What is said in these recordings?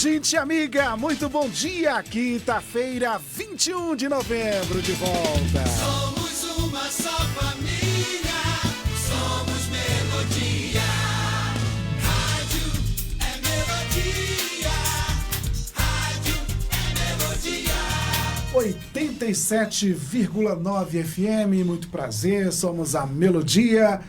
gente amiga, muito bom dia, quinta-feira, 21 de novembro, de volta. Somos uma só família, somos Melodia. Rádio é Melodia, rádio é Melodia. 87,9 FM, muito prazer, somos a Melodia.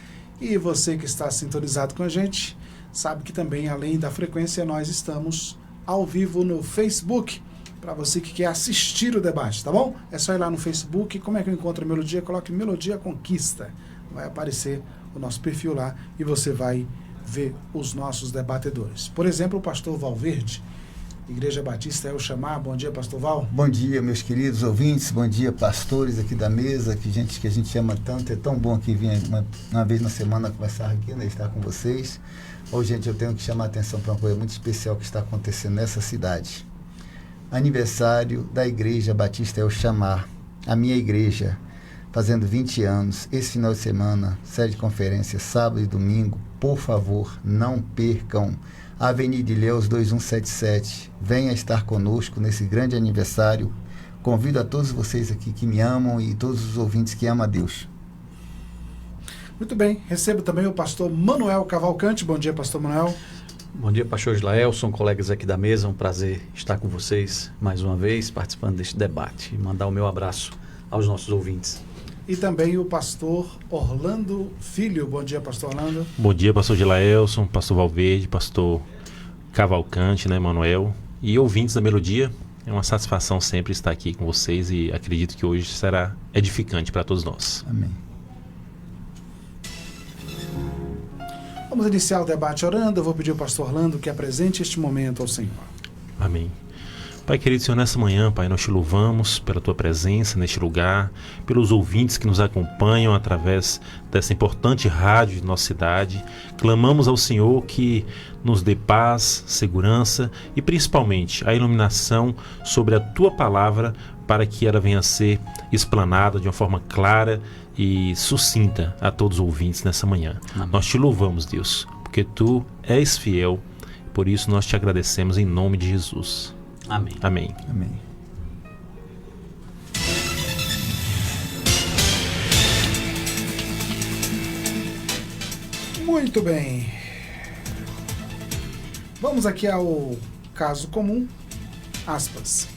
E você que está sintonizado com a gente, sabe que também, além da frequência, nós estamos ao vivo no Facebook, para você que quer assistir o debate, tá bom? É só ir lá no Facebook. Como é que eu encontro a Melodia? Coloque Melodia Conquista. Vai aparecer o nosso perfil lá e você vai ver os nossos debatedores. Por exemplo, o pastor Valverde, Igreja Batista El Chamar. Bom dia, pastor Val. Bom dia, meus queridos ouvintes. Bom dia, pastores aqui da mesa, que a gente ama tanto. É tão bom que vir uma vez na semana conversar aqui, né, estar com vocês. Hoje, gente, eu tenho que chamar a atenção para uma coisa muito especial que está acontecendo nessa cidade. Aniversário da Igreja Batista El Chamar, a minha igreja, fazendo 20 anos. Esse final de semana, série de conferências, sábado e domingo. Por favor, não percam. Avenida Ilhéus 2177. Venha estar conosco nesse grande aniversário. Convido a todos vocês aqui que me amam e todos os ouvintes que amam a Deus. Muito bem, recebo também o pastor Manuel Cavalcante. Bom dia, pastor Manuel. Bom dia, pastor Gilaelson, colegas aqui da mesa. Um prazer estar com vocês mais uma vez, participando deste debate. E mandar o meu abraço aos nossos ouvintes. E também o pastor Orlando Filho. Bom dia, pastor Orlando. Bom dia, pastor Gilaelson, pastor Valverde, pastor Cavalcante, né, Manuel, e ouvintes da Melodia. É uma satisfação sempre estar aqui com vocês e acredito que hoje será edificante para todos nós. Amém. Vamos iniciar o debate orando. Eu vou pedir ao pastor Orlando que apresente este momento ao Senhor. Amém. Pai querido Senhor, nessa manhã, Pai, nós te louvamos pela Tua presença neste lugar, pelos ouvintes que nos acompanham através dessa importante rádio de nossa cidade. Clamamos ao Senhor que nos dê paz, segurança e principalmente a iluminação sobre a Tua palavra para que ela venha a ser explanada de uma forma clara e sucinta a todos os ouvintes nessa manhã. Amém. Nós te louvamos, Deus, porque Tu és fiel, por isso nós te agradecemos em nome de Jesus. Amém. Amém. Amém. Muito bem. Vamos aqui ao caso comum, aspas.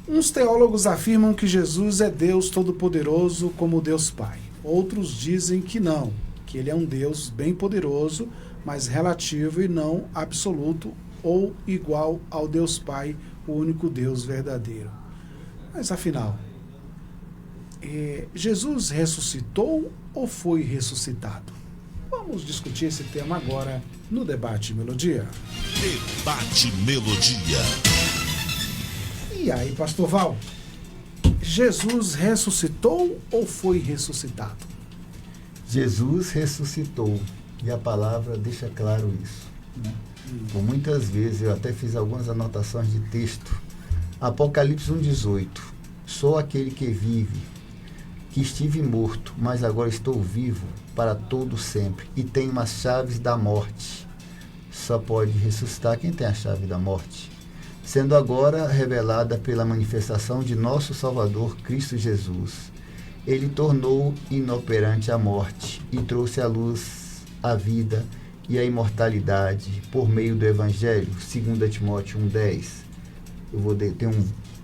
Uns teólogos afirmam que Jesus é Deus Todo-Poderoso como Deus Pai. Outros dizem que não, que ele é um Deus bem poderoso, mas relativo e não absoluto ou igual ao Deus Pai, o único Deus verdadeiro. Mas afinal, Jesus ressuscitou ou foi ressuscitado? Vamos discutir esse tema agora no Debate Melodia. Debate Melodia. E aí, pastor Val, Jesus ressuscitou ou foi ressuscitado? Jesus ressuscitou, e a palavra deixa claro isso, né? Por muitas vezes, eu até fiz algumas anotações de texto. Apocalipse 1,18. Sou aquele que vive, que estive morto, mas agora estou vivo para todo sempre, e tenho as chaves da morte. Só pode ressuscitar quem tem a chave da morte. Sendo agora revelada pela manifestação de nosso Salvador Cristo Jesus. Ele tornou inoperante a morte e trouxe à luz a vida e a imortalidade por meio do Evangelho, 2 Timóteo 1,10. Eu vou ter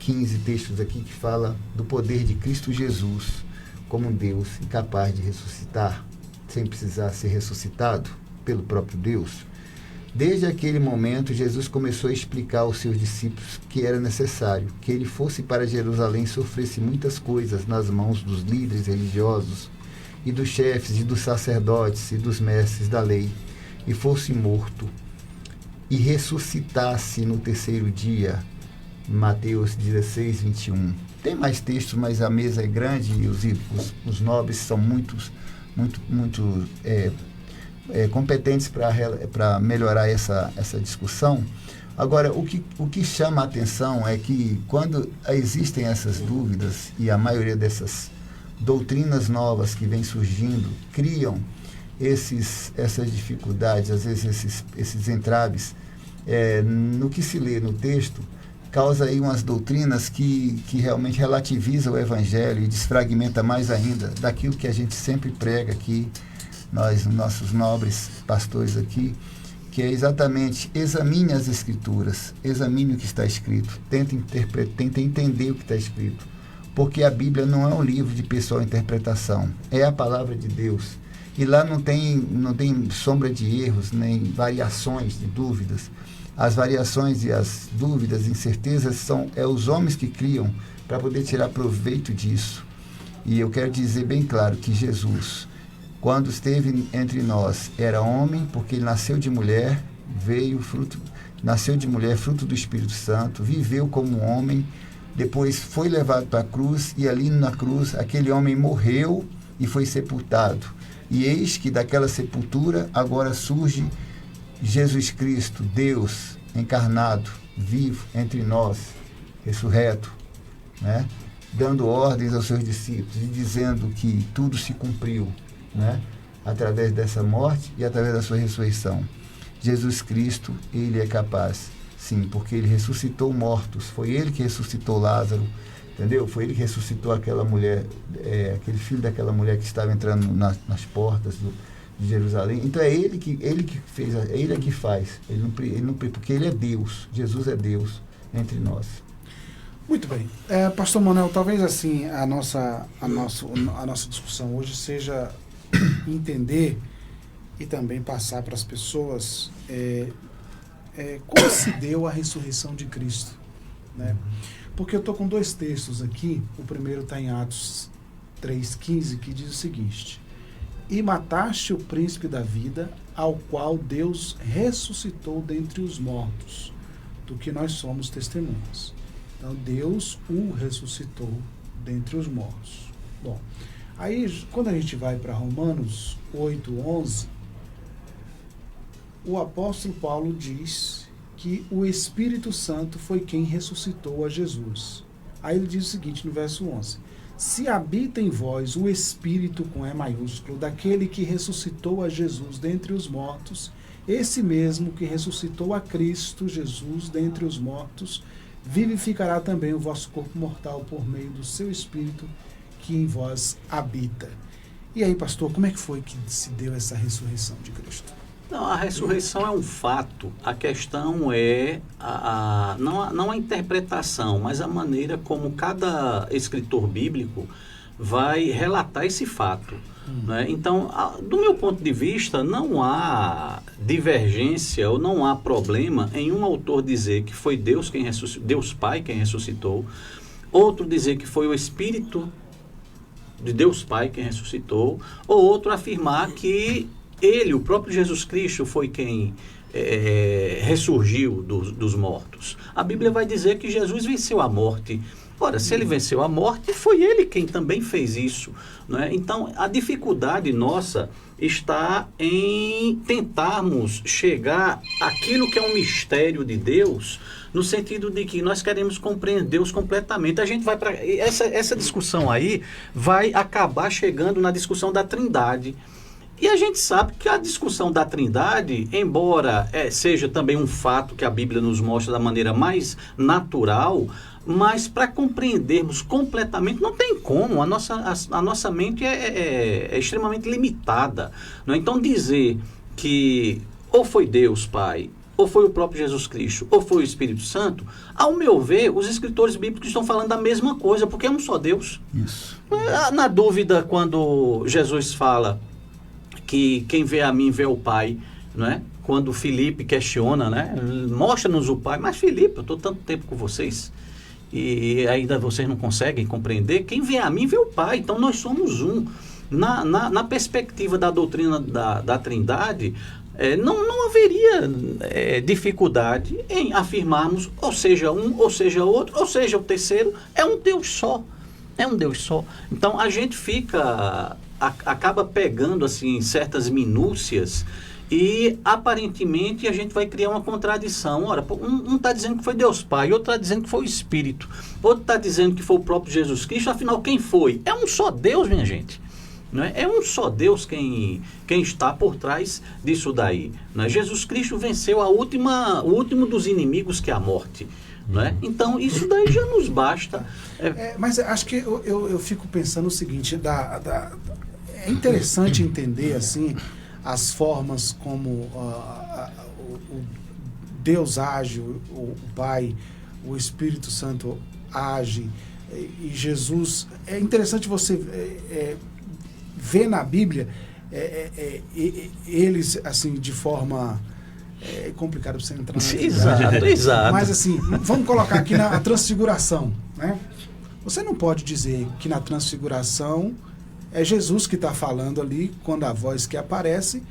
15 textos aqui que fala do poder de Cristo Jesus como Deus incapaz de ressuscitar, sem precisar ser ressuscitado pelo próprio Deus. Desde aquele momento, Jesus começou a explicar aos seus discípulos que era necessário que ele fosse para Jerusalém e sofresse muitas coisas nas mãos dos líderes religiosos e dos chefes e dos sacerdotes e dos mestres da lei, e fosse morto e ressuscitasse no terceiro dia. Mateus 16, 21. Tem mais textos, mas a mesa é grande e os nobres são muito competentes para melhorar essa discussão. Agora, o que chama a atenção é que quando existem essas dúvidas, e a maioria dessas doutrinas novas que vêm surgindo criam essas dificuldades, às vezes esses entraves, no que se lê no texto, causa aí umas doutrinas que realmente relativizam o Evangelho e desfragmenta mais ainda daquilo que a gente sempre prega aqui, nossos nobres pastores aqui, que é exatamente: examine as Escrituras, examine o que está escrito, tente entender o que está escrito, porque a Bíblia não é um livro de pessoal interpretação, é a palavra de Deus, e lá não tem sombra de erros, nem variações de dúvidas. As variações e as dúvidas, incertezas, são os homens que criam para poder tirar proveito disso. E eu quero dizer bem claro que Jesus, quando esteve entre nós, era homem, porque ele nasceu de mulher, fruto do Espírito Santo, viveu como homem, depois foi levado para a cruz, e ali na cruz aquele homem morreu e foi sepultado. E eis que daquela sepultura agora surge Jesus Cristo, Deus encarnado, vivo entre nós, ressurreto, né? Dando ordens aos seus discípulos e dizendo que tudo se cumpriu, né? Através dessa morte e através da sua ressurreição. Jesus Cristo, ele é capaz, sim, porque ele ressuscitou mortos, foi ele que ressuscitou Lázaro, entendeu? Foi ele que ressuscitou aquela mulher, aquele filho daquela mulher que estava entrando nas portas de Jerusalém. Então é ele que fez, ele é que faz, ele não, porque ele é Deus, Jesus é Deus entre nós. Muito bem. Pastor Manuel, talvez assim a nossa discussão hoje seja entender e também passar para as pessoas como se deu a ressurreição de Cristo, né? Porque eu estou com 2 textos aqui. O primeiro está em Atos 3,15, que diz o seguinte: e mataste o príncipe da vida, ao qual Deus ressuscitou dentre os mortos, do que nós somos testemunhas. Então, Deus o ressuscitou dentre os mortos. Bom, aí, quando a gente vai para Romanos 8:11, o apóstolo Paulo diz que o Espírito Santo foi quem ressuscitou a Jesus. Aí ele diz o seguinte, no verso 11: se habita em vós o Espírito, com E maiúsculo, daquele que ressuscitou a Jesus dentre os mortos, esse mesmo que ressuscitou a Cristo Jesus dentre os mortos, vivificará também o vosso corpo mortal por meio do seu Espírito que em vós habita. E aí, pastor, como é que foi que se deu essa ressurreição de Cristo? Não, a ressurreição é um fato. A questão é não a interpretação, mas a maneira como cada escritor bíblico vai relatar esse fato. Né? Então, do meu ponto de vista, não há divergência ou não há problema em um autor dizer que foi Deus quem ressuscitou, Deus Pai quem ressuscitou, outro dizer que foi o Espírito de Deus Pai quem ressuscitou, ou outro afirmar que ele, o próprio Jesus Cristo, foi quem ressurgiu dos mortos. A Bíblia vai dizer que Jesus venceu a morte. Ora, se ele venceu a morte, foi ele quem também fez isso. Né? Então, a dificuldade nossa está em tentarmos chegar àquilo que é um mistério de Deus, no sentido de que nós queremos compreender Deus completamente. A gente vai para essa discussão aí, vai acabar chegando na discussão da Trindade. E a gente sabe que a discussão da Trindade, embora seja também um fato que a Bíblia nos mostra da maneira mais natural, mas para compreendermos completamente não tem como. A nossa mente é extremamente limitada. Não é? Então dizer que ou foi Deus Pai, ou foi o próprio Jesus Cristo, ou foi o Espírito Santo, ao meu ver, os escritores bíblicos estão falando da mesma coisa, porque é um só Deus. Isso. Na dúvida, quando Jesus fala que quem vê a mim vê o Pai, não é? Quando Filipe questiona, né? Mostra-nos o Pai. Mas Filipe, eu estou tanto tempo com vocês e ainda vocês não conseguem compreender. Quem vê a mim vê o Pai. Então nós somos um. Na perspectiva da doutrina da Trindade, não haveria dificuldade em afirmarmos, ou seja um, ou seja outro, ou seja o terceiro, é um Deus só. É um Deus só. Então a gente acaba pegando assim certas minúcias e aparentemente a gente vai criar uma contradição. Ora, um está dizendo que foi Deus Pai, outro está dizendo que foi o Espírito, outro está dizendo que foi o próprio Jesus Cristo. Afinal, quem foi? É um só Deus, minha gente. Não é? É um só Deus quem está por trás disso daí. Não é? Jesus Cristo venceu o último dos inimigos, que é a morte. Não é? Então, isso daí já nos basta. Mas acho que eu fico pensando o seguinte, é interessante entender assim as formas como o Deus age, o Pai, o Espírito Santo age, e Jesus. É interessante você ver na Bíblia eles assim de forma complicada para você entrar na Exato. Mas assim, vamos colocar aqui na transfiguração, né? Você não pode dizer que na transfiguração é Jesus que está falando ali, quando a voz que aparece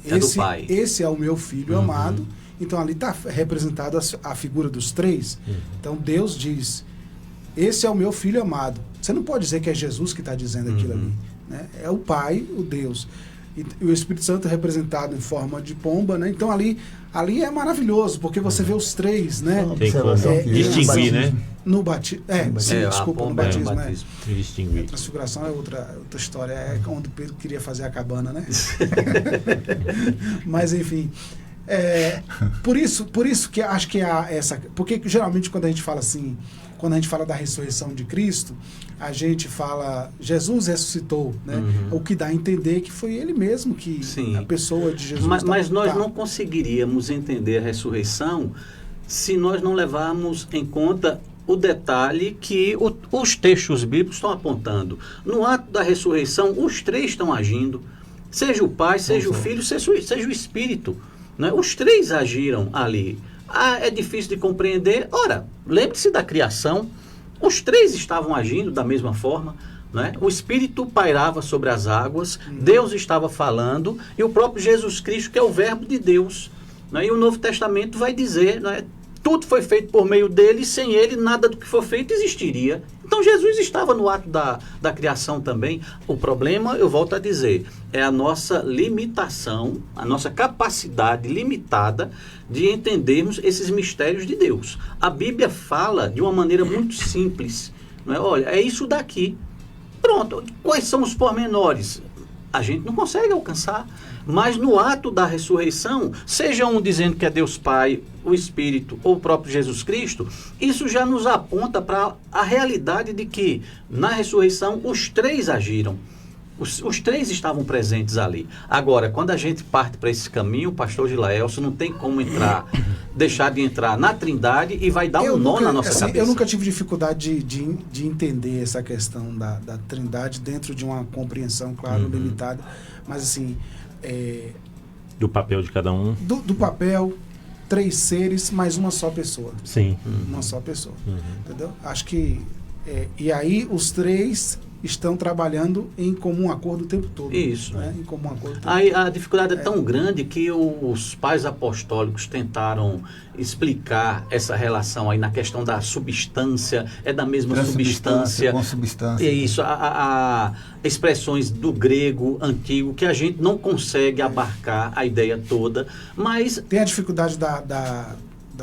do Pai. Esse é o meu filho amado. Então ali está representada a figura dos três. Então Deus diz, esse é o meu filho amado. Você não pode dizer que é Jesus que está dizendo aquilo ali, né? É o Pai, o Deus. E o Espírito Santo é representado em forma de pomba, né? Então ali é maravilhoso, porque você vê os três, né? Tem como distinguir, né? No batismo. Desculpa, no batismo, né? Distinguir. A transfiguração é outra história, é onde Pedro queria fazer a cabana, né? Mas enfim. Por isso que acho que há essa. Porque geralmente quando a gente fala assim, quando a gente fala da ressurreição de Cristo, a gente fala Jesus ressuscitou, né? O que dá a entender que foi ele mesmo que a pessoa de Jesus. Mas nós não conseguiríamos entender a ressurreição se nós não levarmos em conta o detalhe que os textos bíblicos estão apontando. No ato da ressurreição, os três estão agindo. Seja o Pai, seja o Filho, seja o Espírito. Né? Os três agiram ali. É difícil de compreender. Ora, lembre-se da criação. Os três estavam agindo da mesma forma. Né? O Espírito pairava sobre as águas, Deus estava falando, e o próprio Jesus Cristo, que é o Verbo de Deus. Né? E o Novo Testamento vai dizer, né? Tudo foi feito por meio dele, e sem ele nada do que foi feito existiria. Então Jesus estava no ato da criação também. O problema, eu volto a dizer, é a nossa limitação, a nossa capacidade limitada de entendermos esses mistérios de Deus. A Bíblia fala de uma maneira muito simples. Não é? Olha, é isso daqui. Pronto, quais são os pormenores? A gente não consegue alcançar. Mas no ato da ressurreição, seja um dizendo que é Deus Pai, o Espírito ou o próprio Jesus Cristo, isso já nos aponta para a realidade de que na ressurreição os três agiram. Os três estavam presentes ali. Agora, quando a gente parte para esse caminho, pastor Gilaelson, não tem como deixar de entrar na Trindade e vai dar nó na nossa cabeça. Eu nunca tive dificuldade de entender essa questão da Trindade dentro de uma compreensão, claro, limitada. Mas assim... do papel de cada um. Do papel, três seres, mais uma só pessoa. Sim. Uma só pessoa. Entendeu? Acho que... e aí os três estão trabalhando em comum acordo o tempo todo. Isso. Né? Em comum acordo o tempo Aí a dificuldade é tão grande que os pais apostólicos tentaram explicar essa relação aí na questão da substância, é da mesma substância. Com substância. É isso, expressões do grego antigo que a gente não consegue abarcar a ideia toda, mas... Tem a dificuldade da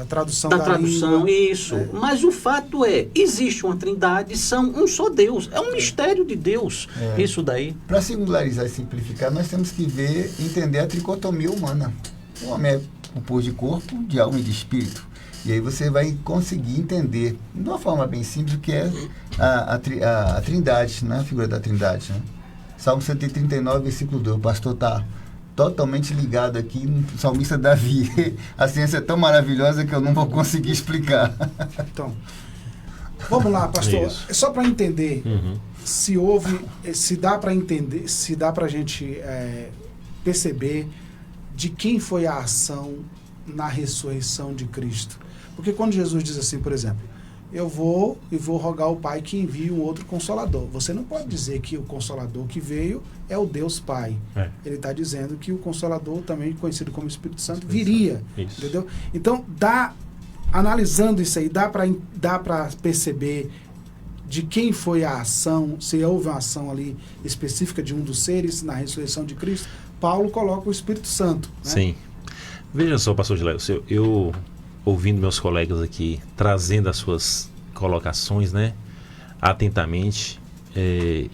tradução da tradução, língua. Isso. Mas o fato existe uma trindade, são um só Deus. É um mistério de Deus, isso daí. Para singularizar e simplificar, nós temos que entender a tricotomia humana. O homem é composto de corpo, de alma e de espírito. E aí você vai conseguir entender, de uma forma bem simples, o que é a trindade, né? A figura da trindade. Né? Salmo 139, versículo 2. O pastor está totalmente ligado aqui no salmista Davi. A ciência é tão maravilhosa que eu não vou conseguir explicar. Então, vamos lá, pastor. É só para entender se dá para entender, se dá para a gente perceber de quem foi a ação na ressurreição de Cristo. Porque quando Jesus diz assim, por exemplo, eu vou rogar ao Pai que envie um outro Consolador. Você não pode dizer que o Consolador que veio é o Deus Pai. Ele está dizendo que o Consolador, também conhecido como Espírito Santo, viria. Isso. Entendeu? Então, analisando isso aí, dá para perceber de quem foi a ação, se houve uma ação ali específica de um dos seres na ressurreição de Cristo. Paulo coloca o Espírito Santo. Né? Sim. Veja só, pastor Gilaelson, eu ouvindo meus colegas aqui, trazendo as suas colocações, né, atentamente,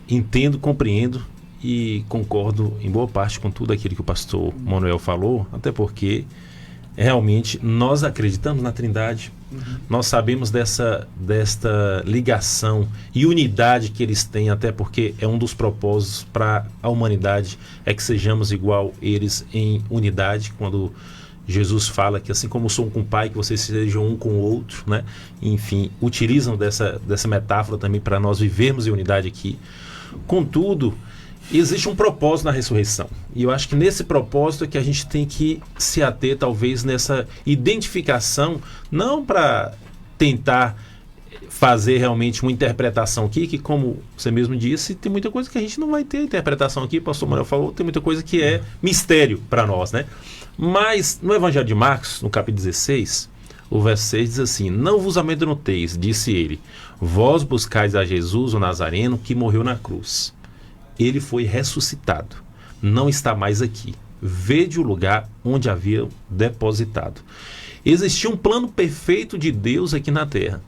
entendo, compreendo e concordo em boa parte com tudo aquilo que o pastor Manuel falou, até porque realmente nós acreditamos na Trindade, nós sabemos desta ligação e unidade que eles têm, até porque é um dos propósitos para a humanidade, é que sejamos igual eles em unidade, quando Jesus fala que assim como eu sou um com o Pai, que vocês sejam um com o outro, né? Enfim, utilizam dessa metáfora também para nós vivermos em unidade aqui. Contudo, existe um propósito na ressurreição. E eu acho que nesse propósito é que a gente tem que se ater, talvez, nessa identificação, não para tentar fazer realmente uma interpretação aqui, que como você mesmo disse, tem muita coisa que a gente não vai ter interpretação aqui, o pastor Manuel falou, tem muita coisa que é mistério para nós, né? Mas no Evangelho de Marcos, no capítulo 16, o verso 6 diz assim: não vos amedronteis, disse ele, vós buscais a Jesus, o Nazareno, que morreu na cruz. Ele foi ressuscitado, não está mais aqui. Vede o lugar onde havia depositado. Existia um plano perfeito de Deus aqui na terra.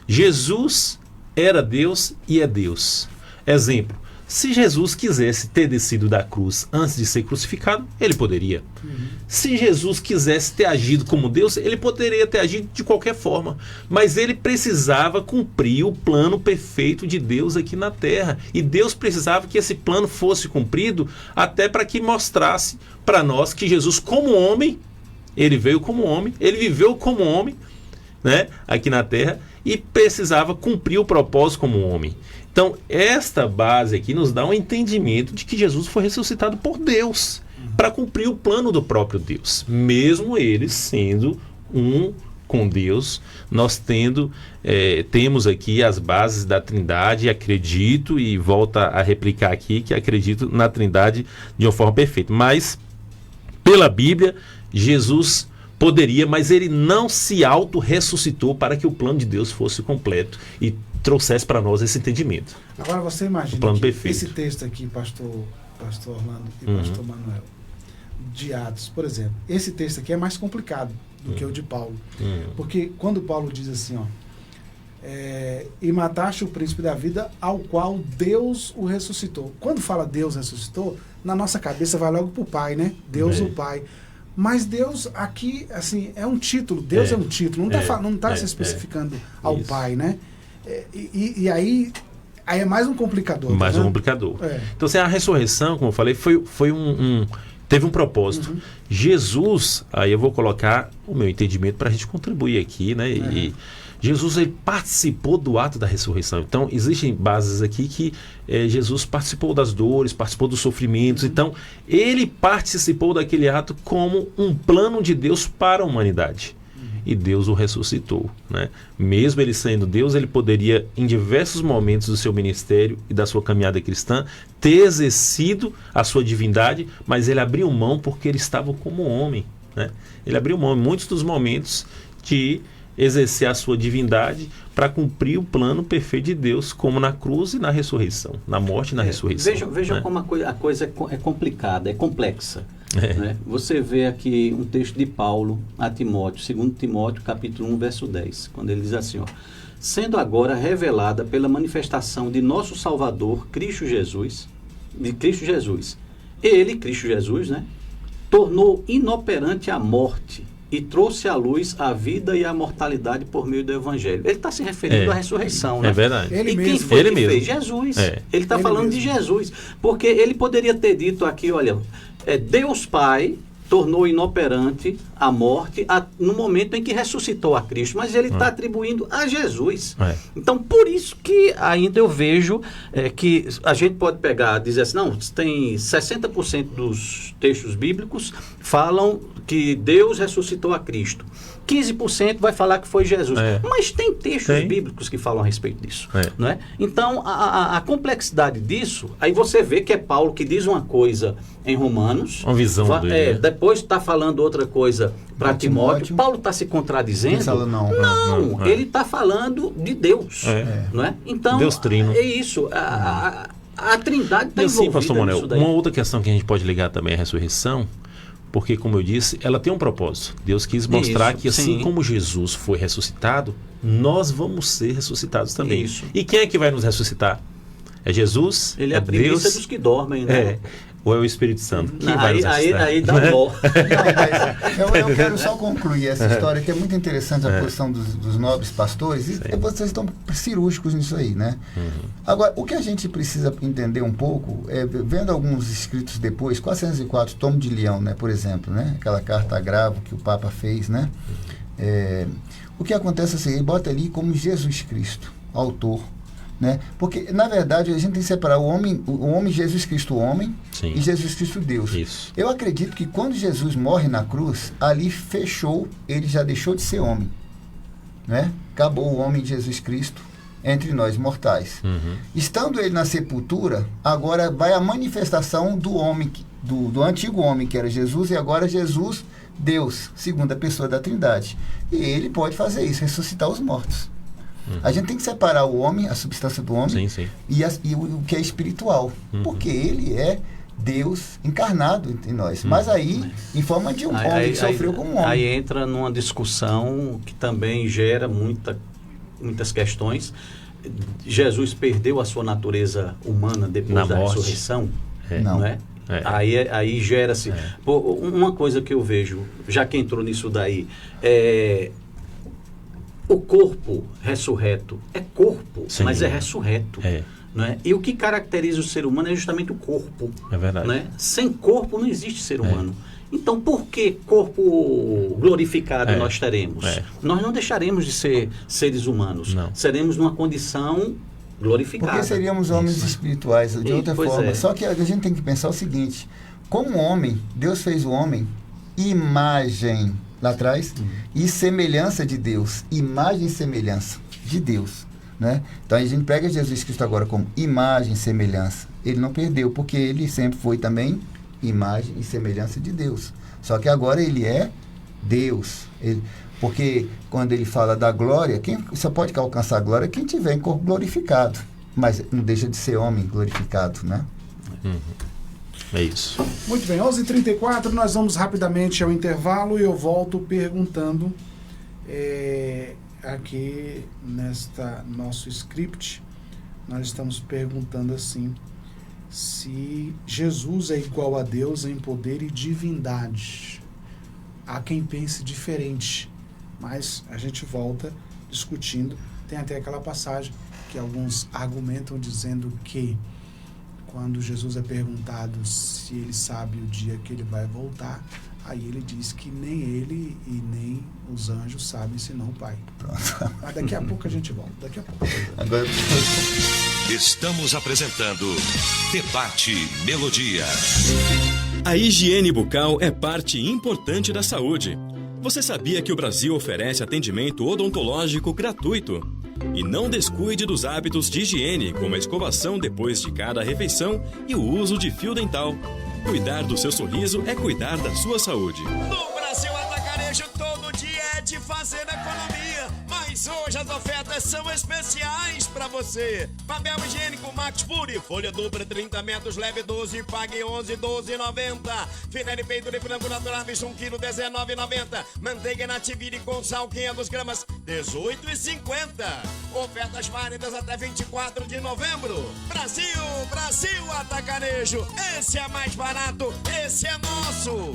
Jesus era Deus e é Deus. Exemplo, se Jesus quisesse ter descido da cruz antes de ser crucificado, ele poderia. Se Jesus quisesse ter agido como Deus, ele poderia ter agido de qualquer forma. Mas ele precisava cumprir o plano perfeito de Deus aqui na terra. E Deus precisava que esse plano fosse cumprido até para que mostrasse para nós que Jesus, como homem, ele veio como homem, ele viveu como homem, né, aqui na terra, e precisava cumprir o propósito como homem. Então, esta base aqui nos dá um entendimento de que Jesus foi ressuscitado por Deus, para cumprir o plano do próprio Deus. Mesmo ele sendo um com Deus, nós temos aqui as bases da Trindade, acredito, e volto a replicar aqui, que acredito na Trindade de uma forma perfeita. Mas, pela Bíblia, Jesus poderia, mas ele não se auto-ressuscitou para que o plano de Deus fosse completo e trouxesse para nós esse entendimento. Agora você imagina plano que perfeito. Esse texto aqui, pastor Orlando e pastor Manuel, de Atos, por exemplo, esse texto aqui é mais complicado do que o de Paulo. Porque quando Paulo diz assim, ó, e mataste o príncipe da vida, ao qual Deus o ressuscitou. Quando fala Deus ressuscitou, na nossa cabeça vai logo para o Pai, né? Deus o Pai. Mas Deus aqui, assim, é um título. Deus é um título. Não está se especificando ao Isso. Pai, né? E aí é mais um complicador. Mais tá um vendo? complicador. Então, assim, a ressurreição, como eu falei, teve um propósito. Jesus, aí eu vou colocar o meu entendimento para a gente contribuir aqui, né? E Jesus, ele participou do ato da ressurreição. Então, existem bases aqui que Jesus participou das dores, participou dos sofrimentos. Então, ele participou daquele ato como um plano de Deus para a humanidade. E Deus o ressuscitou, né? Mesmo ele sendo Deus, ele poderia, em diversos momentos do seu ministério e da sua caminhada cristã, ter exercido a sua divindade, mas ele abriu mão porque ele estava como homem, né? Ele abriu mão em muitos dos momentos de exercer a sua divindade para cumprir o plano perfeito de Deus, como na cruz e na ressurreição, na morte e na ressurreição. Veja né? como a coisa é complicada, é complexa. Né? Você vê aqui um texto de Paulo a Timóteo, 2 Timóteo, capítulo 1, verso 10, quando ele diz assim, ó, sendo agora revelada pela manifestação de nosso Salvador, Cristo Jesus, ele, Cristo Jesus, né, tornou inoperante a morte e trouxe à luz a vida e a mortalidade por meio do Evangelho. Ele está se referindo à ressurreição, né? É verdade. Ele E mesmo. quem foi Ele que mesmo. fez? Jesus. Ele está Ele falando mesmo. de Jesus. Porque ele poderia ter dito aqui, olha, Deus Pai tornou inoperante a morte no momento em que ressuscitou a Cristo, mas ele está atribuindo a Jesus. Então, por isso que ainda eu vejo que a gente pode pegar, dizer assim, não, tem 60% dos textos bíblicos falam que Deus ressuscitou a Cristo. 15% vai falar que foi Jesus. Mas tem textos bíblicos que falam a respeito disso. Não é? Então, a complexidade disso, aí você vê que é Paulo que diz uma coisa em Romanos. Uma visão dele, né? Depois está falando outra coisa para Timóteo. Paulo está se contradizendo? Não, ele está falando de Deus. Não é? Então, Deus trino. é isso. A Trindade está E assim, envolvida pastor Manuel, nisso daí. uma outra questão que a gente pode ligar também é a ressurreição, porque, como eu disse, ela tem um propósito. Deus quis mostrar que assim como Jesus foi ressuscitado, nós vamos ser ressuscitados também. Isso. E quem é que vai nos ressuscitar? É Jesus? Ele é a primícia Deus, dos que dormem, né? É. Ou é o Espírito Santo? Que vai nos ajudar? Aí dá dó. Não, mas eu quero só concluir essa história, que é muito interessante a posição dos nobres pastores, e vocês estão cirúrgicos nisso aí, né? Agora, o que a gente precisa entender um pouco, vendo alguns escritos depois, 404, Tomo de Leão, né, por exemplo, né? Aquela carta agravo que o Papa fez, né? O que acontece assim, ele bota ali como Jesus Cristo, autor, né? Porque, na verdade, a gente tem que separar o homem Jesus Cristo, o homem, Sim. e Jesus Cristo, Deus. Isso. Eu acredito que quando Jesus morre na cruz, ali fechou, ele já deixou de ser homem, né? Acabou o homem Jesus Cristo entre nós mortais. Estando ele na sepultura, agora vai a manifestação do homem, do antigo homem, que era Jesus, e agora Jesus, Deus, segunda pessoa da Trindade. E ele pode fazer isso, ressuscitar os mortos. A gente tem que separar o homem, a substância do homem, Sim. e o que é espiritual. Porque ele é Deus encarnado entre nós. Mas aí, em forma de um homem que sofreu como um homem. Aí entra numa discussão que também gera muitas questões. Jesus perdeu a sua natureza humana depois Na da morte. ressurreição? Não. Não é? Aí gera-se... Uma coisa que eu vejo, já que entrou nisso daí, o corpo ressurreto é corpo, Sim. mas é ressurreto. Não é? E o que caracteriza o ser humano é justamente o corpo. É verdade. Não é? Sem corpo não existe ser humano. Então, por que corpo glorificado nós teremos? Nós não deixaremos de ser seres humanos. Não. Seremos numa condição glorificada. Porque seríamos homens espirituais, de outra pois forma. é. Só que a gente tem que pensar o seguinte: como homem, Deus fez o homem imagem, lá atrás, e semelhança de Deus. Imagem e semelhança de Deus, né? Então a gente pega Jesus Cristo agora como imagem e semelhança. Ele não perdeu, porque ele sempre foi também imagem e semelhança de Deus. Só que agora ele é Deus. Porque quando ele fala da glória, quem só pode alcançar a glória quem tiver em corpo glorificado. Mas não deixa de ser homem glorificado, né? É isso. Muito bem, 11h34, nós vamos rapidamente ao intervalo e eu volto perguntando aqui nesta nosso script, nós estamos perguntando assim, se Jesus é igual a Deus em poder e divindade. Há quem pense diferente, mas a gente volta discutindo. Tem até aquela passagem que alguns argumentam dizendo que quando Jesus é perguntado se ele sabe o dia que ele vai voltar, aí ele diz que nem ele e nem os anjos sabem, senão o Pai. Mas daqui a pouco a gente volta. Daqui a pouco. Agora... Estamos apresentando Debate Melodia. A higiene bucal é parte importante da saúde. Você sabia que o Brasil oferece atendimento odontológico gratuito? E não descuide dos hábitos de higiene, como a escovação depois de cada refeição e o uso de fio dental. Cuidar do seu sorriso é cuidar da sua saúde. No Brasil Atacarejo, todo dia é de fazer economia. Mas hoje as ofertas são especiais pra você. Papel higiênico Max Puri, folha dupla 30 metros, leve 12, pague 11, 12,90. Filé de peito de frango natural, 1 kg, 19,90. Manteiga nativire com sal, 500 gramas, 18,50. Ofertas válidas até 24 de novembro. Brasil Atacarejo. Esse é mais barato, esse é nosso.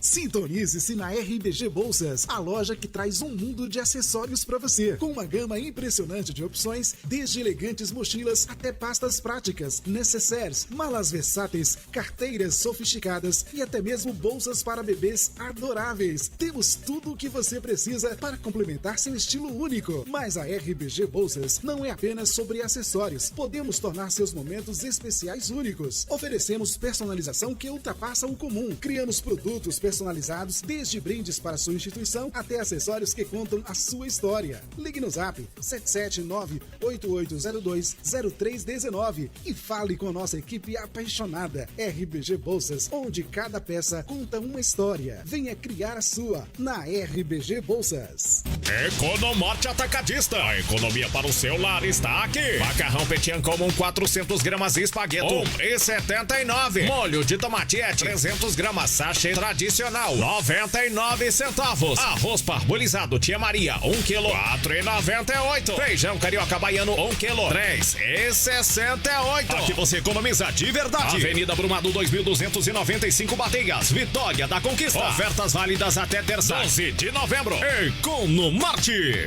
Sintonize-se na RBG Bolsas, a loja que traz um mundo de acessórios para você, com uma gama impressionante de opções, desde elegantes mochilas até pastas práticas, necessaires, malas versáteis, carteiras sofisticadas e até mesmo bolsas para bebês adoráveis. Temos tudo o que você precisa para complementar seu estilo único. Mas a RBG Bolsas não é apenas sobre acessórios. Podemos tornar seus momentos especiais únicos. Oferecemos personalização que ultrapassa o comum. Criamos produtos personalizados, desde brindes para sua instituição até acessórios que contam a sua história. Ligue no Zap 779-8802-0319 e fale com nossa equipe apaixonada. RBG Bolsas, onde cada peça conta uma história. Venha criar a sua na RBG Bolsas. Economorte Atacadista. A economia para o seu lar está aqui. Macarrão Petian comum 400 gramas espagueto, 1,79. Molho de tomate 300 gramas sachê tradicional Nacional, 99 centavos. Arroz parbolizado Tia Maria, 1 quilo, 4,98. Feijão carioca baiano, 1 quilo, 3,68. Aqui você economiza de verdade. Avenida Brumado, 2295 Bateias, Vitória da Conquista. Ofertas válidas até terça, 12 de novembro. Economarte.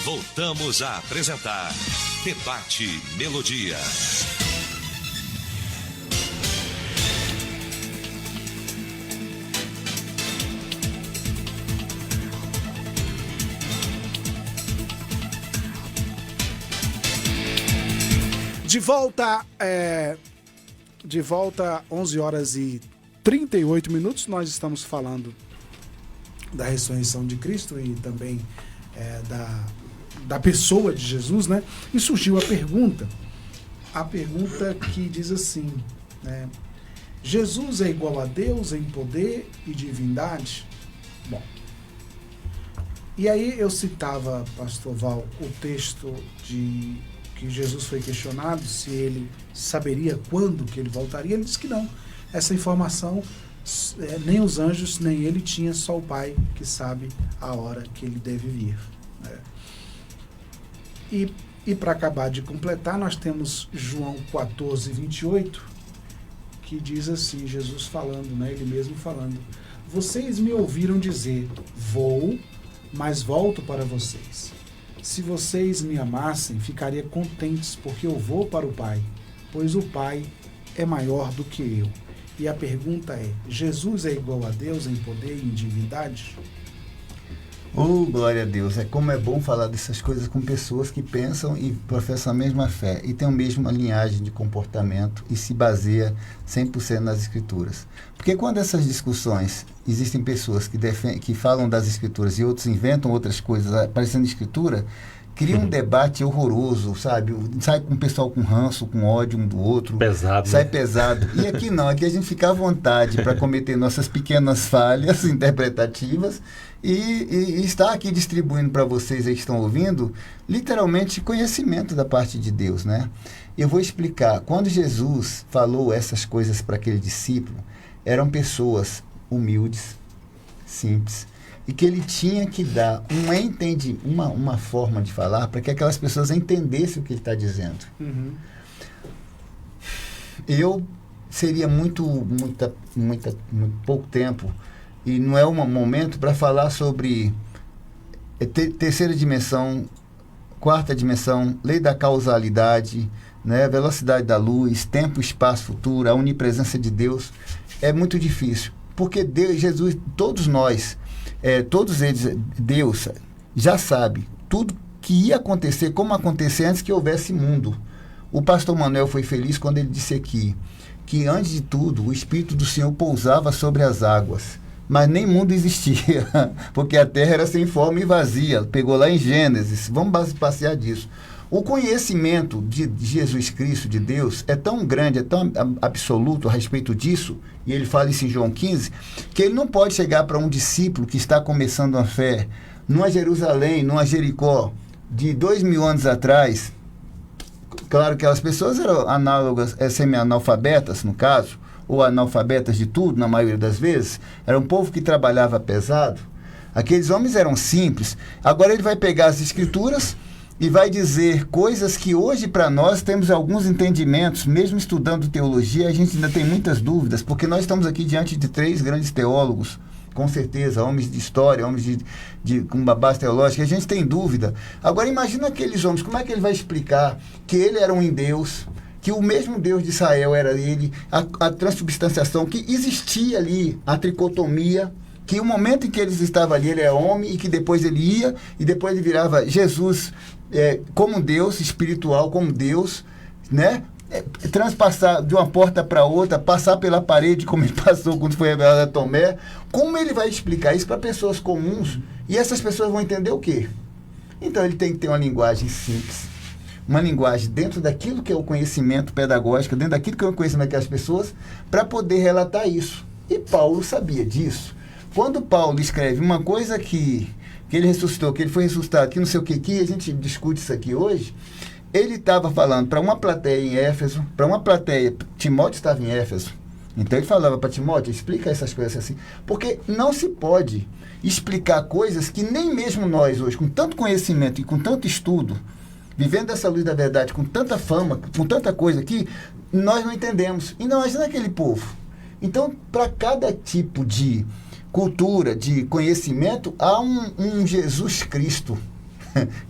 Voltamos a apresentar Debate Melodia. De volta, 11 horas e 38 minutos. Nós estamos falando da ressurreição de Cristo e também da pessoa de Jesus, né? E surgiu a pergunta que diz assim, né? Jesus é igual a Deus em poder e divindade? Bom, e aí eu citava, pastor Val, o texto de que Jesus foi questionado se ele saberia quando que ele voltaria. Ele disse que não. Essa informação nem os anjos, nem ele tinha, só o Pai que sabe a hora que ele deve vir. Né? E para acabar de completar, nós temos João 14, 28, que diz assim, Jesus falando, né, ele mesmo falando: vocês me ouviram dizer, vou, mas volto para vocês. Se vocês me amassem, ficaria contentes, porque eu vou para o Pai, pois o Pai é maior do que eu. E a pergunta é, Jesus é igual a Deus em poder e em divindade? Oh, glória a Deus. Como é bom falar dessas coisas com pessoas que pensam e professam a mesma fé e têm a mesma linhagem de comportamento e se baseia 100% nas Escrituras. Porque quando essas discussões, existem pessoas que falam das Escrituras e outros inventam outras coisas parecendo Escritura, cria um debate horroroso, sabe? Sai com o pessoal com ranço, com ódio um do outro. Pesado. Sai né? pesado. E aqui não, aqui a gente fica à vontade para cometer nossas pequenas falhas interpretativas e está aqui distribuindo para vocês aí que estão ouvindo, literalmente conhecimento da parte de Deus, né? Eu vou explicar. Quando Jesus falou essas coisas para aquele discípulo, eram pessoas humildes, simples, e que ele tinha que dar uma forma de falar para que aquelas pessoas entendessem o que ele está dizendo. Uhum. Eu seria muito pouco tempo, e não é um momento para falar sobre terceira dimensão, quarta dimensão, lei da causalidade, né, velocidade da luz, tempo, espaço, futuro, a onipresença de Deus. É muito difícil, porque Deus, Jesus, todos nós, todos eles, Deus já sabe tudo que ia acontecer, como acontecer antes que houvesse mundo. O pastor Manuel foi feliz quando ele disse aqui que antes de tudo o Espírito do Senhor pousava sobre as águas, mas nem mundo existia, porque a terra era sem forma e vazia. Pegou lá em Gênesis, vamos passear disso. O conhecimento de Jesus Cristo, de Deus, é tão grande, é tão absoluto a respeito disso, e ele fala isso em João 15, que ele não pode chegar para um discípulo que está começando a fé, numa Jerusalém, numa Jericó, de 2000 anos atrás. Claro que aquelas pessoas eram análogas, semi-analfabetas, no caso, ou analfabetas de tudo, na maioria das vezes. Era um povo que trabalhava pesado. Aqueles homens eram simples. Agora ele vai pegar as Escrituras e vai dizer coisas que hoje para nós temos alguns entendimentos, mesmo estudando teologia, a gente ainda tem muitas dúvidas, porque nós estamos aqui diante de 3 grandes teólogos, com certeza, homens de história, homens com uma base teológica, a gente tem dúvida. Agora imagina aqueles homens, como é que ele vai explicar que ele era um Deus, que o mesmo Deus de Israel era ele, a transubstanciação, que existia ali, a tricotomia, que o momento em que eles estavam ali, ele é homem, e que depois ele ia, e depois ele virava Jesus como Deus, espiritual, como Deus, né? Transpassar de uma porta para outra, passar pela parede, como ele passou quando foi revelado a Tomé. Como ele vai explicar isso para pessoas comuns? E essas pessoas vão entender o quê? Então ele tem que ter uma linguagem simples, uma linguagem dentro daquilo que é o conhecimento pedagógico, dentro daquilo que é o conhecimento daquelas pessoas, para poder relatar isso. E Paulo sabia disso. Quando Paulo escreve uma coisa que ele ressuscitou, que ele foi ressuscitado, que não sei o que, a gente discute isso aqui hoje, ele estava falando para uma plateia em Éfeso, para uma plateia, Timóteo estava em Éfeso, Então ele falava para Timóteo, explica essas coisas assim, porque não se pode explicar coisas que nem mesmo nós hoje, com tanto conhecimento e com tanto estudo, vivendo essa luz da verdade, com tanta fama, com tanta coisa aqui, nós não entendemos. E nós não é aquele povo. Então, para cada tipo de cultura, de conhecimento, há um Jesus Cristo.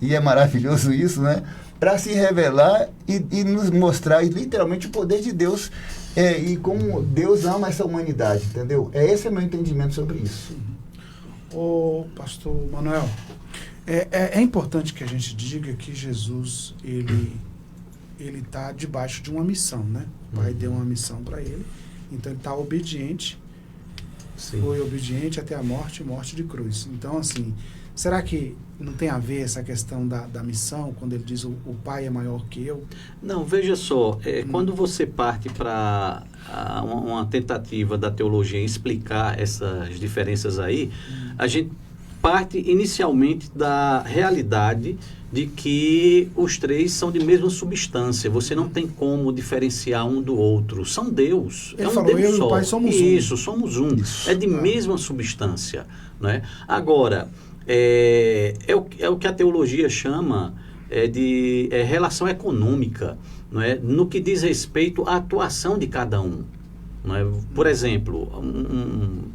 E é maravilhoso isso, né? Para se revelar e nos mostrar literalmente o poder de Deus e como Deus ama essa humanidade, entendeu? Esse é o meu entendimento sobre isso. Ô, pastor Manuel, é importante que a gente diga que Jesus, ele está debaixo de uma missão, né? O Pai deu uma missão para ele, então ele está obediente. Sim. Foi obediente até a morte de cruz. Então, assim, será que não tem a ver essa questão da missão, quando ele diz o Pai é maior que eu? Não, veja só, quando você parte para uma tentativa da teologia em explicar essas diferenças aí, a gente parte inicialmente da realidade de que os três são de mesma substância. Você não tem como diferenciar um do outro. São Deus. Ele falou, Deus eu só. E o Pai somos um. Isso, somos um. Isso. É de mesma substância. Né? Agora, é o que a teologia chama de relação econômica, não é? No que diz respeito à atuação de cada um. Não é? Por exemplo,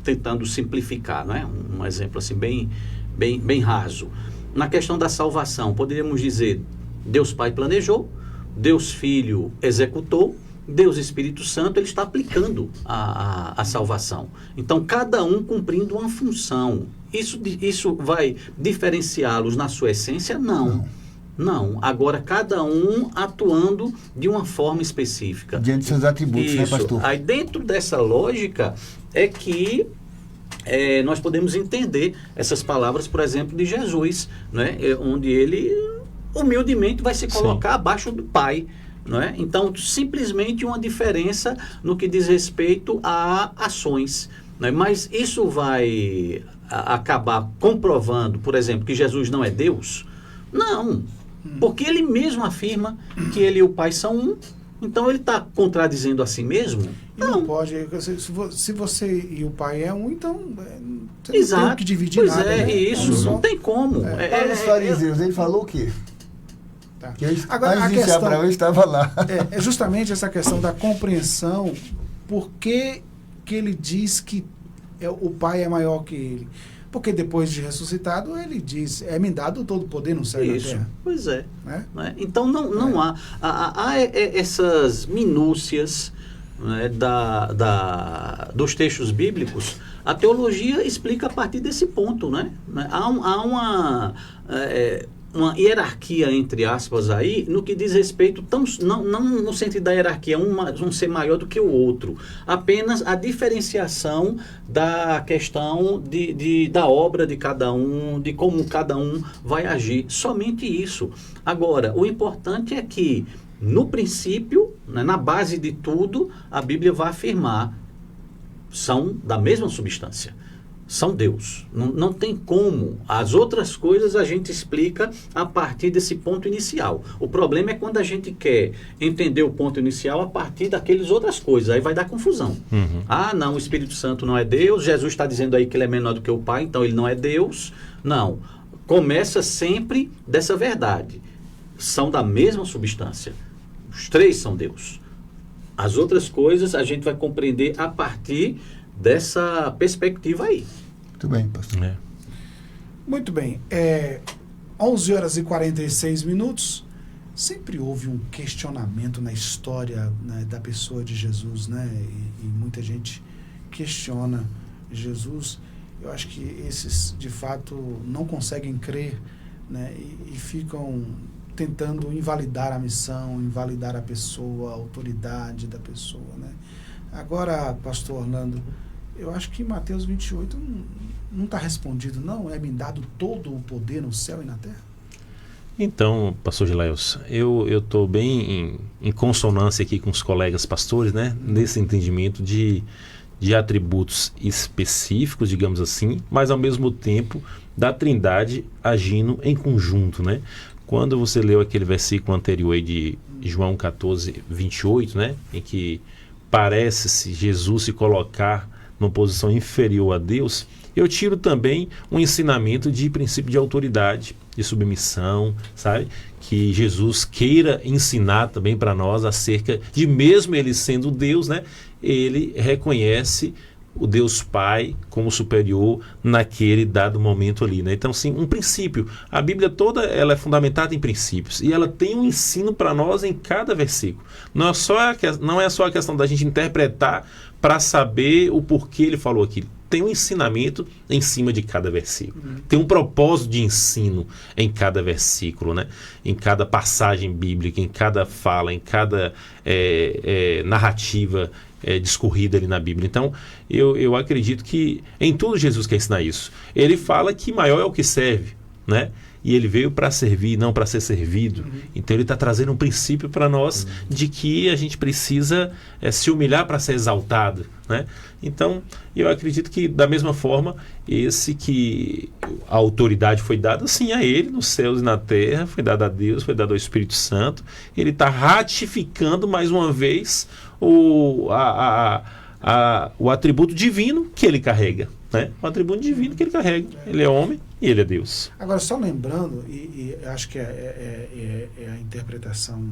tentando simplificar, não é? Um exemplo assim bem raso. Na questão da salvação, poderíamos dizer, Deus Pai planejou, Deus Filho executou, Deus Espírito Santo, ele está aplicando a salvação. Então, cada um cumprindo uma função. Isso vai diferenciá-los na sua essência? Não. Agora, cada um atuando de uma forma específica. Diante de seus atributos, né, pastor? Aí, dentro dessa lógica, é que nós podemos entender essas palavras, por exemplo, de Jesus, né? Onde ele humildemente vai se colocar abaixo do Pai. Não é? Então, simplesmente uma diferença no que diz respeito a ações. Não é? Mas isso vai acabar comprovando, por exemplo, que Jesus não é Deus? Não. Porque ele mesmo afirma que ele e o Pai são um. Então, ele está contradizendo a si mesmo? Não pode. Se você e o Pai é um, então você Exato. não tem que dividir nada. Né? Isso. Não tem como. Para os fariseus, ele falou o quê? Tá. Agora, a questão, Abraão estava lá. É justamente essa questão da compreensão. Por que ele diz que o Pai é maior que ele? Porque depois de ressuscitado, ele diz, me dado todo o poder no céu e na terra. Pois é. Né? Então, não há essas minúcias, né, dos textos bíblicos. A teologia explica a partir desse ponto. Né? Há uma hierarquia, entre aspas, aí, no que diz respeito, não no sentido da hierarquia, um ser maior do que o outro, apenas a diferenciação da questão da obra de cada um, de como cada um vai agir, somente isso. Agora, o importante é que, no princípio, né, na base de tudo, a Bíblia vai afirmar, são da mesma substância. São Deus. Não tem como. As outras coisas a gente explica a partir desse ponto inicial. O problema é quando a gente quer entender o ponto inicial a partir daquelas outras coisas. Aí vai dar confusão. Não, o Espírito Santo não é Deus. Jesus está dizendo aí que ele é menor do que o Pai, então ele não é Deus. Não. Começa sempre dessa verdade. São da mesma substância. Os três são Deus. As outras coisas a gente vai compreender a partir dessa perspectiva aí. Muito bem, pastor. Muito bem. 11 horas e 46 minutos. Sempre houve um questionamento na história, né, da pessoa de Jesus, né? E muita gente questiona Jesus. Eu acho que esses, de fato, não conseguem crer, né? E ficam tentando invalidar a missão, invalidar a pessoa, a autoridade da pessoa, né? Agora, pastor Orlando, eu acho que Mateus 28 não está respondido, não? É me dado todo o poder no céu e na terra? Então, pastor Gilaels, eu estou bem em consonância aqui com os colegas pastores, né? Nesse entendimento de atributos específicos, digamos assim, mas ao mesmo tempo da Trindade agindo em conjunto, né? Quando você leu aquele versículo anterior aí de João 14, 28, né? Em que parece-se Jesus se colocar numa posição inferior a Deus, eu tiro também um ensinamento de princípio de autoridade, de submissão, sabe? Que Jesus queira ensinar também para nós acerca de, mesmo ele sendo Deus, né? Ele reconhece o Deus Pai como superior naquele dado momento ali, né? Então, sim, um princípio. A Bíblia toda ela é fundamentada em princípios e ela tem um ensino para nós em cada versículo. Não é só a questão da gente interpretar para saber o porquê ele falou aquilo. Tem um ensinamento em cima de cada versículo. Tem um propósito de ensino em cada versículo, né? Em cada passagem bíblica, em cada fala, em cada narrativa discorrida ali na Bíblia. Então, eu acredito que em tudo Jesus quer ensinar isso. Ele fala que maior é o que serve, né? E ele veio para servir, não para ser servido. Então ele está trazendo um princípio para nós de que a gente precisa se humilhar para ser exaltado, né? Então eu acredito que da mesma forma, esse que a autoridade foi dada sim a ele, nos céus e na terra, foi dada a Deus, foi dada ao Espírito Santo. Ele está ratificando mais uma vez o atributo divino que ele carrega, né? O atributo divino que ele carrega. Ele é homem e ele é Deus. Agora, só lembrando, e acho que é a interpretação,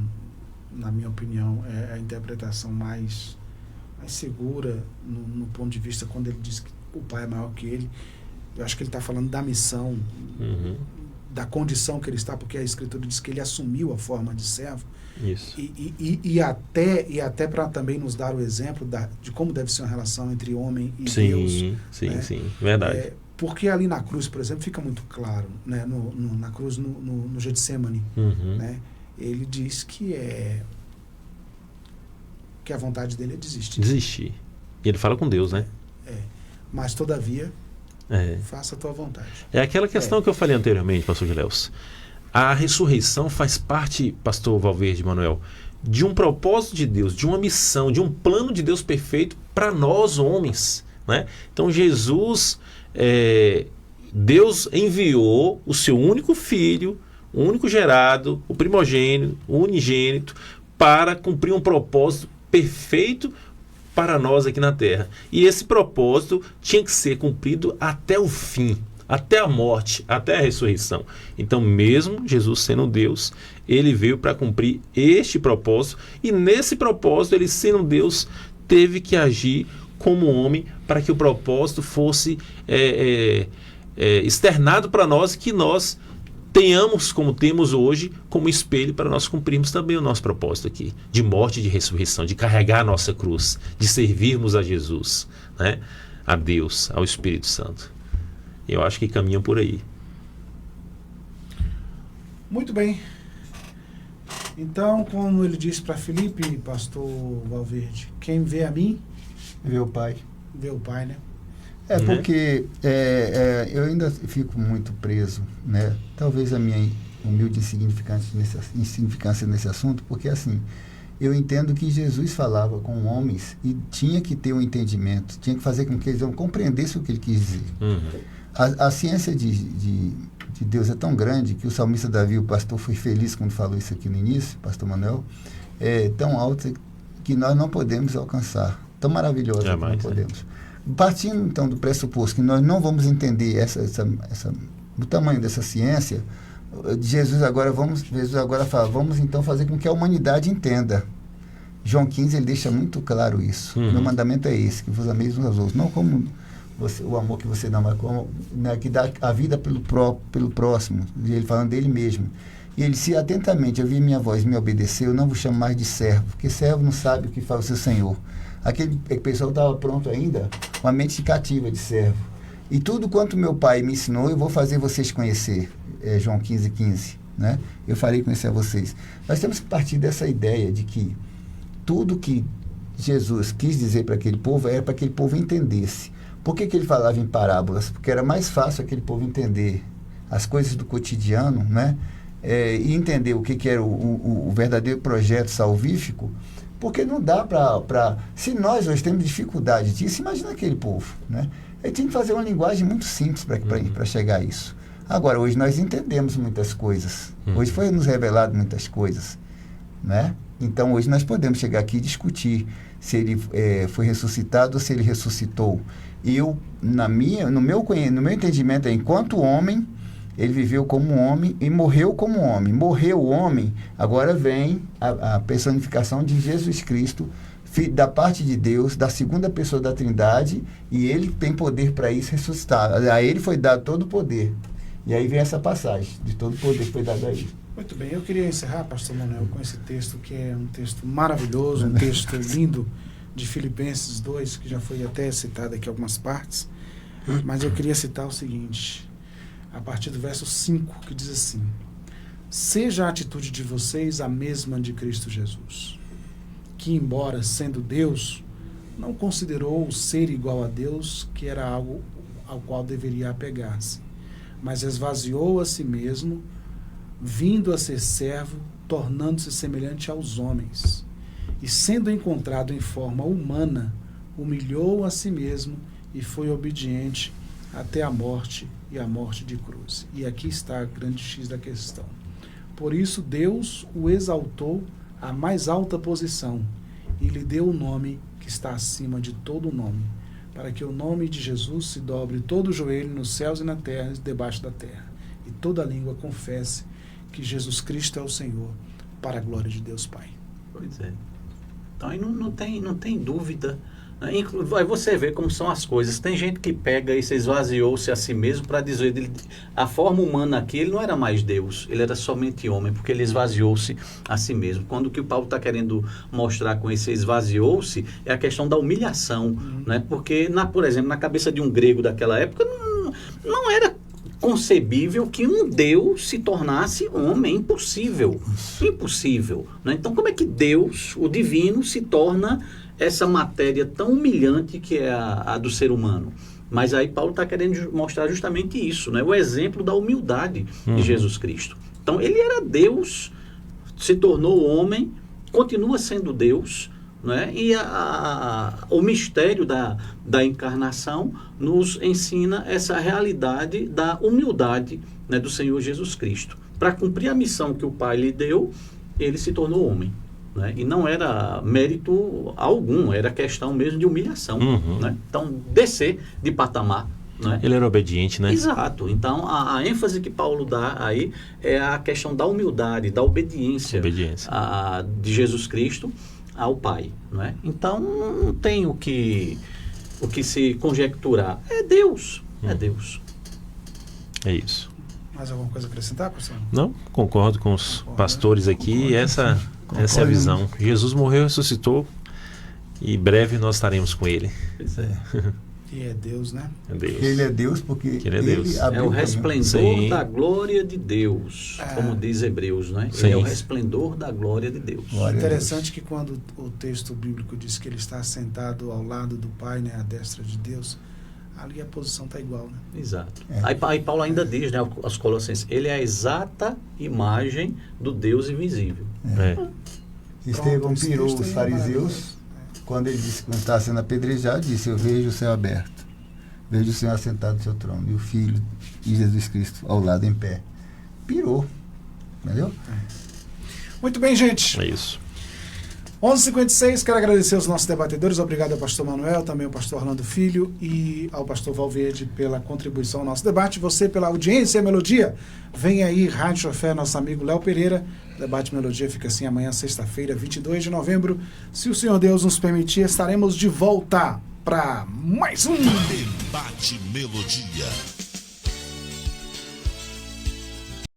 na minha opinião, é a interpretação mais segura no ponto de vista quando ele diz que o Pai é maior que ele. Eu acho que ele está falando da missão, da condição que ele está, porque a Escritura diz que ele assumiu a forma de servo. Isso. E até para também nos dar o exemplo de como deve ser uma relação entre homem e Deus. Sim, verdade. Porque ali na cruz, por exemplo, fica muito claro, né? Na cruz, no Getsemane, né? Ele diz que a vontade dele é desistir. E ele fala com Deus, né? Mas todavia, faça a tua vontade. É aquela questão que eu falei anteriormente, pastor Gileus. A ressurreição faz parte, pastor Valverde Manuel, de um propósito de Deus, de uma missão, de um plano de Deus perfeito para nós homens, né? Então Jesus, Deus enviou o seu único filho, o único gerado, o primogênito, o unigênito, para cumprir um propósito perfeito para nós aqui na terra. E esse propósito tinha que ser cumprido até o fim, até a morte, até a ressurreição. Então, mesmo Jesus sendo Deus, ele veio para cumprir este propósito, e nesse propósito, ele sendo Deus, teve que agir como homem para que o propósito fosse externado para nós, que nós tenhamos, como temos hoje, como espelho para nós cumprirmos também o nosso propósito aqui, de morte e de ressurreição, de carregar a nossa cruz, de servirmos a Jesus, né? A Deus, ao Espírito Santo. Eu acho que caminham por aí. Muito bem. Então, como ele disse para Felipe, pastor Valverde, quem vê a mim, vê o Pai. Vê o Pai, né? Porque eu ainda fico muito preso, né? Talvez a minha humilde insignificância nesse assunto, porque assim, eu entendo que Jesus falava com homens e tinha que ter um entendimento, tinha que fazer com que eles compreendessem o que ele quis dizer. A ciência de Deus é tão grande que o salmista Davi, o pastor, foi feliz quando falou isso aqui no início, pastor Manuel, é tão alta que nós não podemos alcançar, tão maravilhosa que não podemos. Partindo, então, do pressuposto que nós não vamos entender o tamanho dessa ciência, Jesus agora fala, vamos então fazer com que a humanidade entenda. João 15, ele deixa muito claro isso. Meu mandamento é esse, que vos ameis uns aos outros. Não como o amor que você dá, mas como, né, que dá a vida pelo próximo. Ele falando dele mesmo. E ele, se atentamente ouvir minha voz e me obedecer, eu não vos chamo mais de servo, porque servo não sabe o que faz o seu senhor. Aquele pessoal estava pronto ainda, uma mente cativa de servo. E tudo quanto meu pai me ensinou, eu vou fazer vocês conhecer. João 15:15, né? Eu farei conhecer a vocês. Nós temos que partir dessa ideia de que tudo que Jesus quis dizer para aquele povo era para que aquele povo entendesse. Por que ele falava em parábolas? Porque era mais fácil aquele povo entender as coisas do cotidiano, né? E entender o que era o verdadeiro projeto salvífico. Porque não dá para... Se nós hoje temos dificuldade disso, imagina aquele povo, né? Ele tinha que fazer uma linguagem muito simples para chegar a isso. Agora, hoje nós entendemos muitas coisas. Hoje foi nos revelado muitas coisas, né? Então, hoje nós podemos chegar aqui e discutir se ele foi ressuscitado ou se ele ressuscitou. Eu, no meu entendimento, enquanto homem, ele viveu como homem e morreu como homem. Morreu o homem, agora vem a personificação de Jesus Cristo, da parte de Deus, da segunda pessoa da Trindade, e ele tem poder para isso, ressuscitar. A ele foi dado todo o poder. E aí vem essa passagem, de todo o poder que foi dado a ele. Muito bem, eu queria encerrar, pastor Manuel, com esse texto, que é um texto maravilhoso, um texto lindo, de Filipenses 2, que já foi até citado aqui algumas partes, mas eu queria citar o seguinte, a partir do verso 5, que diz assim: seja a atitude de vocês a mesma de Cristo Jesus, que, embora sendo Deus, não considerou o ser igual a Deus, que era algo ao qual deveria apegar-se, mas esvaziou a si mesmo, vindo a ser servo, tornando-se semelhante aos homens, e sendo encontrado em forma humana, humilhou a si mesmo e foi obediente até a morte, e a morte de cruz. E aqui está a grande X da questão. Por isso Deus o exaltou à mais alta posição e lhe deu o nome que está acima de todo nome, para que o nome de Jesus se dobre todo o joelho nos céus e na terra e debaixo da terra, e toda língua confesse que Jesus Cristo é o Senhor, para a glória de Deus Pai. Pois é. Então aí não tem dúvida. Aí você vê como são as coisas. Tem gente que pega e se esvaziou-se a si mesmo para dizer a forma humana aqui, ele não era mais Deus, ele era somente homem, porque ele esvaziou-se a si mesmo. Quando o que o Paulo está querendo mostrar com esse esvaziou-se é a questão da humilhação, né? Porque, por exemplo, na cabeça de um grego daquela época, não era concebível que um Deus se tornasse homem. Impossível, né? Então como é que Deus, o divino, se torna essa matéria tão humilhante que é a do ser humano? Mas aí Paulo está querendo mostrar justamente isso, né? O exemplo da humildade de Jesus Cristo. Então ele era Deus, se tornou homem, continua sendo Deus, né? E o mistério da encarnação nos ensina essa realidade da humildade, né, do Senhor Jesus Cristo. Para cumprir a missão que o Pai lhe deu, ele se tornou homem, né? E não era mérito algum, era questão mesmo de humilhação, né? Então, descer de patamar, né? Ele era obediente, né? Exato. Então, a ênfase que Paulo dá aí é a questão da humildade, da obediência. De Jesus Cristo ao Pai, não é? Então não tem o que se conjecturar. É Deus, é Deus. É isso. Mais alguma coisa a acrescentar, pastor? Não, concordo com os pastores aqui. Essa é a visão. Jesus morreu, ressuscitou, e breve nós estaremos com ele. Pois é. E é Deus, né? É Deus. Ele é Deus porque ele é Deus. É o resplendor da glória de Deus, como diz Hebreus, né? Ele é o resplendor da glória de Deus. Interessante que quando o texto bíblico diz que ele está sentado ao lado do Pai, né, à destra de Deus, ali a posição está igual, né? Exato. Aí Paulo ainda diz, né, aos Colossenses, ele é a exata imagem do Deus invisível. Estevão pirou os fariseus. Quando ele disse, quando estava sendo apedrejado, disse: eu vejo o céu aberto, vejo o Senhor assentado no seu trono, e o Filho de Jesus Cristo ao lado em pé. Pirou, entendeu? Muito bem, gente. É isso. 11h56, quero agradecer aos nossos debatedores, obrigado ao pastor Manuel, também ao pastor Orlando Filho e ao pastor Valverde pela contribuição ao nosso debate, você pela audiência e Melodia. Vem aí, Rádio Fé, nosso amigo Léo Pereira. O debate Melodia fica assim amanhã, sexta-feira, 22 de novembro. Se o Senhor Deus nos permitir, estaremos de volta para mais um Debate Melodia.